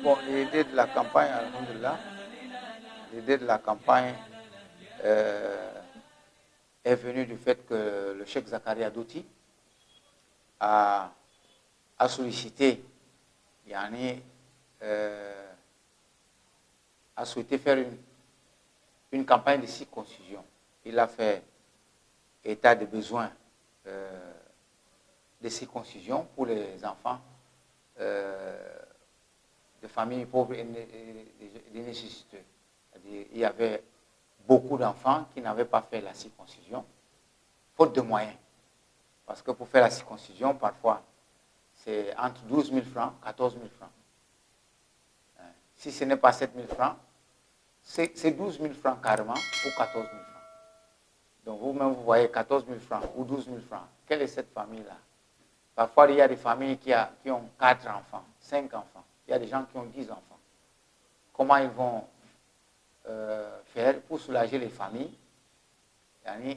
Bon, l'idée de la campagne, alhamdoulilah, l'idée de la campagne est venue du fait que le Cheikh Zakaria Douti a sollicité, a souhaité faire une campagne de circoncision. Il a fait état de besoin de circoncision pour les enfants de familles pauvres et des nécessiteux. Il y avait beaucoup d'enfants qui n'avaient pas fait la circoncision, faute de moyens. Parce que pour faire la circoncision, parfois, c'est entre 12 000 francs, 14 000 francs. Si ce n'est pas 7 000 francs, c'est 12 000 francs carrément ou 14 000 francs. Donc vous-même, vous voyez 14 000 francs ou 12 000 francs. Quelle est cette famille-là? Parfois, il y a des familles qui ont 4 enfants, 5 enfants. Il y a des gens qui ont 10 enfants. Comment ils vont faire pour soulager les familles?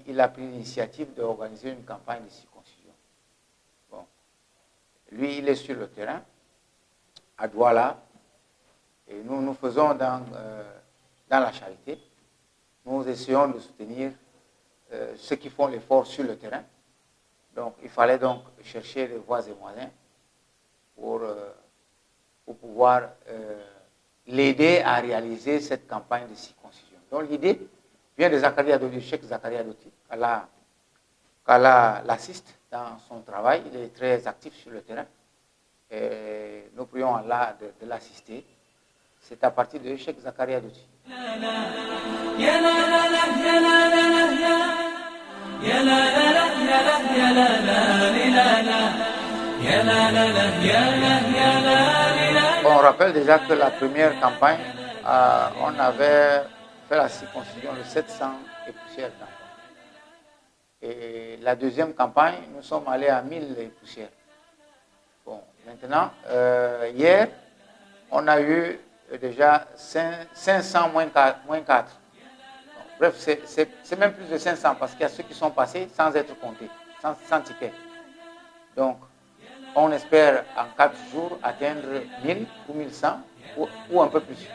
Il a pris l'initiative d'organiser une campagne de circoncision. Bon. Lui, il est sur le terrain, à Douala, et nous faisons dans la charité. Nous essayons de soutenir ceux qui font l'effort sur le terrain. Donc, il fallait donc chercher les voies et moyens pour pouvoir l'aider à réaliser cette campagne de circoncision. Donc, l'idée vient de Zakaria Douti, Cheikh Zakaria Douti. Allah l'assiste dans son travail. Il est très actif sur le terrain. Et nous prions Allah de l'assister. C'est à partir de Cheikh Zakaria Douti. On rappelle déjà que la première campagne, on avait fait la circoncision de 700 et poussières d'enfants. Et la deuxième campagne, nous sommes allés à 1000 et poussières. Bon, maintenant, hier, on a eu déjà 500 moins 4. Bon, bref, c'est même plus de 500 parce qu'il y a ceux qui sont passés sans être comptés, sans ticket. Donc, on espère en 4 jours atteindre 1000 ou 1100 ou un peu plus.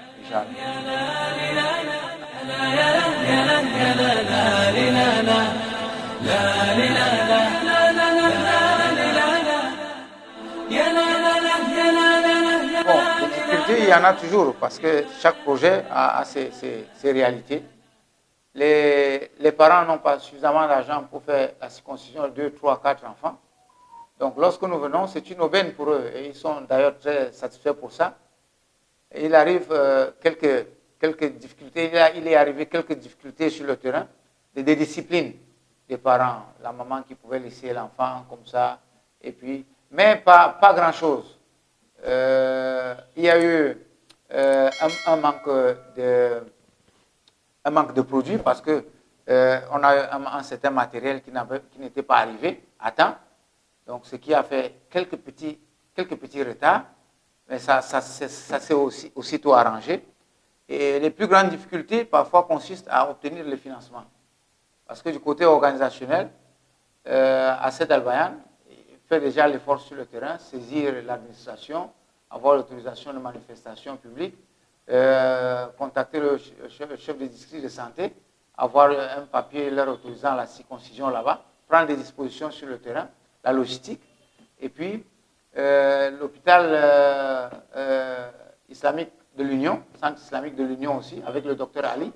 Bon, les difficultés, il y en a toujours parce que chaque projet a ses réalités. Les parents n'ont pas suffisamment d'argent pour faire la circoncision de 2, 3, 4 enfants. Donc, lorsque nous venons, c'est une aubaine pour eux et ils sont d'ailleurs très satisfaits pour ça. Et il arrive quelques difficultés, il est arrivé quelques difficultés sur le terrain, des disciplines des parents, la maman qui pouvait laisser l'enfant comme ça, et puis, mais pas grand-chose. Il y a eu un manque de produits parce que on a un certain matériel qui n'était pas arrivé à temps. Donc, ce qui a fait quelques petits retards, mais ça s'est aussitôt arrangé. Et les plus grandes difficultés, parfois, consistent à obtenir le financement. Parce que du côté organisationnel, Assed Al-Bayan fait déjà l'effort sur le terrain, saisir l'administration, avoir l'autorisation de manifestation publique, contacter le chef de district de santé, avoir un papier leur autorisant la circoncision là-bas, prendre des dispositions sur le terrain, la logistique, et puis l'hôpital islamique de l'Union, centre islamique de l'Union aussi, avec le docteur Ali,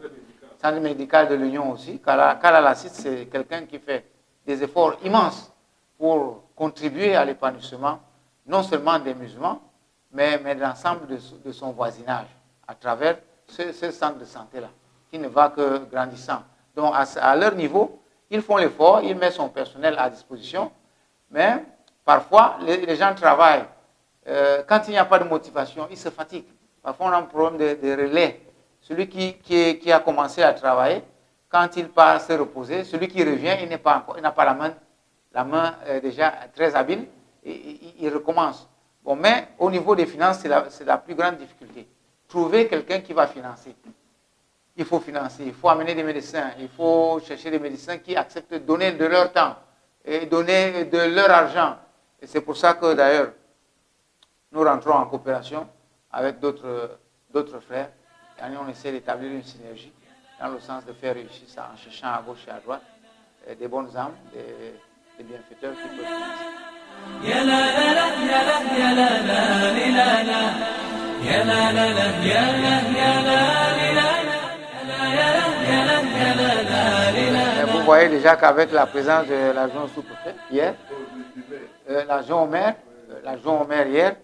centre médical de l'Union aussi. Kala Lassit, c'est quelqu'un qui fait des efforts immenses pour contribuer à l'épanouissement, non seulement des musulmans, mais de l'ensemble de son voisinage, à travers ce centre de santé-là, qui ne va que grandissant. Donc, à leur niveau, ils font l'effort, ils mettent son personnel à disposition, mais parfois, les gens travaillent. Quand il n'y a pas de motivation, ils se fatiguent. Parfois, on a un problème de relais. Celui qui a commencé à travailler, quand il part se reposer, celui qui revient, il n'a pas la main déjà très habile, et il recommence. Bon, mais au niveau des finances, c'est la plus grande difficulté. Trouver quelqu'un qui va financer. Il faut financer, il faut amener des médecins, il faut chercher des médecins qui acceptent de donner de leur temps et donner de leur argent. Et c'est pour ça que d'ailleurs, nous rentrons en coopération avec d'autres frères. Et on essaie d'établir une synergie dans le sens de faire réussir ça en cherchant à gauche et à droite des bonnes âmes, des bienfaiteurs qui peuvent financer. Vous voyez déjà qu'avec la présence de l'adjoint sous-préfet hier, l'adjoint au maire hier,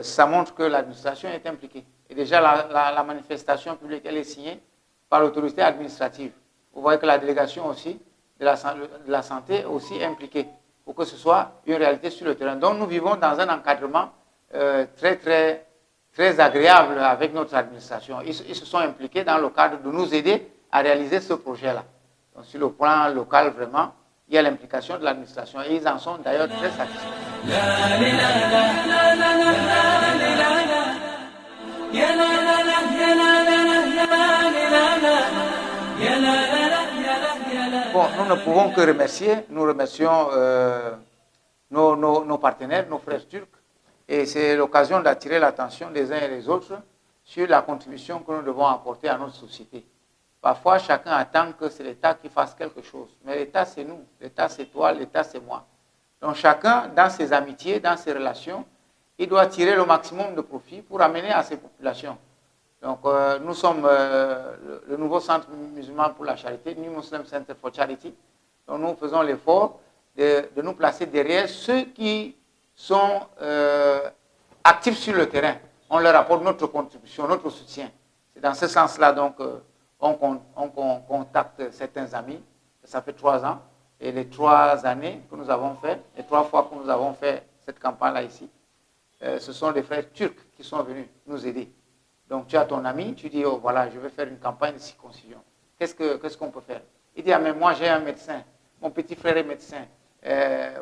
ça montre que l'administration est impliquée. Et déjà, la manifestation publique, elle est signée par l'autorité administrative. Vous voyez que la délégation aussi de la santé est aussi impliquée pour que ce soit une réalité sur le terrain. Donc, nous vivons dans un encadrement très agréable avec notre administration. Ils se sont impliqués dans le cadre de nous aider à réaliser ce projet-là. Donc, sur le plan local, vraiment, il y a l'implication de l'administration et ils en sont d'ailleurs très satisfaits. Bon, nous ne pouvons que remercier. Nous remercions nos partenaires, nos frères turcs. Et c'est l'occasion d'attirer l'attention des uns et des autres sur la contribution que nous devons apporter à notre société. Parfois, chacun attend que c'est l'État qui fasse quelque chose. Mais l'État, c'est nous. L'État, c'est toi. L'État, c'est moi. Donc, chacun, dans ses amitiés, dans ses relations, il doit tirer le maximum de profit pour amener à ses populations. Donc, nous sommes le nouveau centre musulman pour la charité, New Muslim Center for Charity. Donc, nous faisons l'effort de nous placer derrière ceux qui sont actifs sur le terrain. On leur apporte notre contribution, notre soutien. C'est dans ce sens-là, donc, on contacte certains amis. Ça fait 3 ans. Et les 3 années que nous avons fait, les 3 fois que nous avons fait cette campagne-là ici, ce sont des frères turcs qui sont venus nous aider. Donc, tu as ton ami, tu dis, oh voilà, je vais faire une campagne de circoncision. Qu'est-ce qu'on peut faire? Il dit, ah, mais moi j'ai un médecin, mon petit frère est médecin,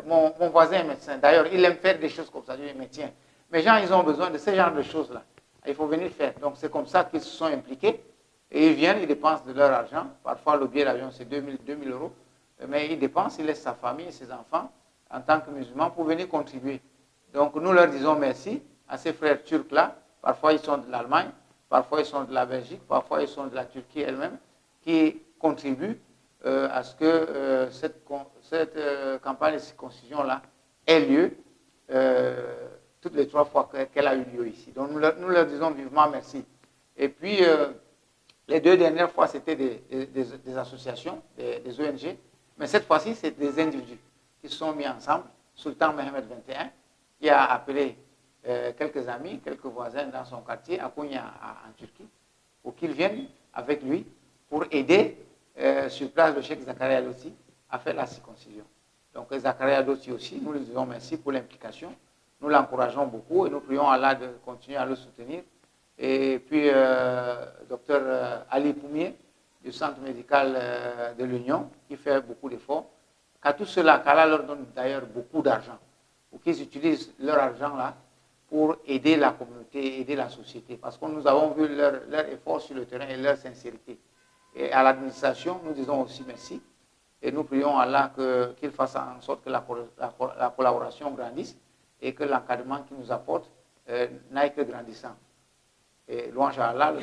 mon voisin est médecin. D'ailleurs, il aime faire des choses comme ça. Je dis, mais tiens, mes gens, ils ont besoin de ce genre de choses-là. Il faut venir faire. Donc, c'est comme ça qu'ils se sont impliqués. Et ils viennent, ils dépensent de leur argent. Parfois, le billet d'avion, c'est 2000 euros. Mais ils dépensent, ils laissent sa famille, ses enfants, en tant que musulmans, pour venir contribuer. Donc, nous leur disons merci à ces frères turcs-là. Parfois, ils sont de l'Allemagne, parfois, ils sont de la Belgique, parfois, ils sont de la Turquie elle-même, qui contribuent à ce que cette campagne de circoncision-là ait lieu toutes les 3 fois qu'elle a eu lieu ici. Donc, nous leur disons vivement merci. Et puis, les 2 dernières fois, c'était des associations, des ONG, mais cette fois-ci, c'est des individus qui se sont mis ensemble. Sultan Mohamed 21, qui a appelé quelques amis, quelques voisins dans son quartier, à Konya, en Turquie, pour qu'ils viennent avec lui pour aider sur place le cheikh Zakaria Loti à faire la circoncision. Donc, Zakaria Loti aussi, nous lui disons merci pour l'implication. Nous l'encourageons beaucoup et nous prions Allah de continuer à le soutenir. Et puis, docteur Ali Poumier, du centre médical de l'Union, qui fait beaucoup d'efforts. Qu'à tout cela, qu'Allah leur donne d'ailleurs beaucoup d'argent, pour qu'ils utilisent leur argent là pour aider la communauté, aider la société. Parce que nous avons vu leur effort sur le terrain et leur sincérité. Et à l'administration, nous disons aussi merci. Et nous prions Allah qu'il fasse en sorte que la collaboration grandisse et que l'encadrement qu'il nous apporte n'aille que grandissant. Et louange à Allah.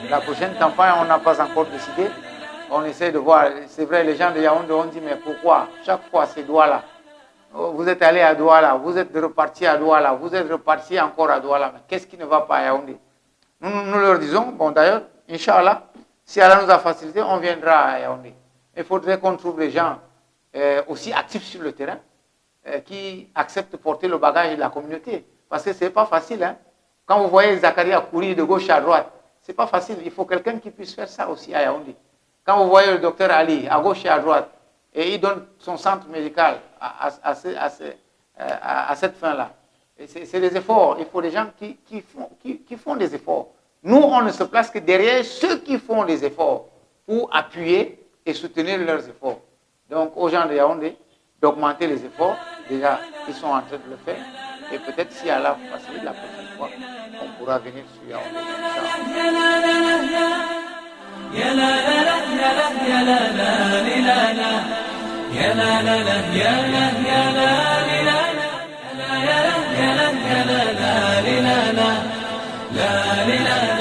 La prochaine campagne, on n'a pas encore décidé. On essaie de voir. C'est vrai, les gens de Yaoundé ont dit, mais pourquoi chaque fois c'est Douala? Vous êtes allé à Douala, vous êtes reparti à Douala, vous êtes reparti encore à Douala. Mais qu'est-ce qui ne va pas à Yaoundé? Nous leur disons, bon d'ailleurs, Inch'Allah, si Allah nous a facilité, on viendra à Yaoundé. Il faudrait qu'on trouve des gens aussi actifs sur le terrain, qui acceptent de porter le bagage de la communauté. Parce que ce n'est pas facile. Hein? Quand vous voyez Zakaria courir de gauche à droite, ce n'est pas facile. Il faut quelqu'un qui puisse faire ça aussi à Yaoundé. Quand vous voyez le docteur Ali à gauche et à droite, et il donne son centre médical à cette fin-là, c'est des efforts. Il faut des gens qui font des efforts. Nous, on ne se place que derrière ceux qui font des efforts pour appuyer et soutenir leurs efforts. Donc, aux gens de Yaoundé, d'augmenter les efforts. Déjà, ils sont en train de le faire. Et peut-être si à la facilité la prochaine fois, on pourra venir sur يا لا لا لا يا لا لا لا يا لا لا لا يا لا لا لا يا لا يا لا لا يا لا يا لا يا لا لا لا لا لا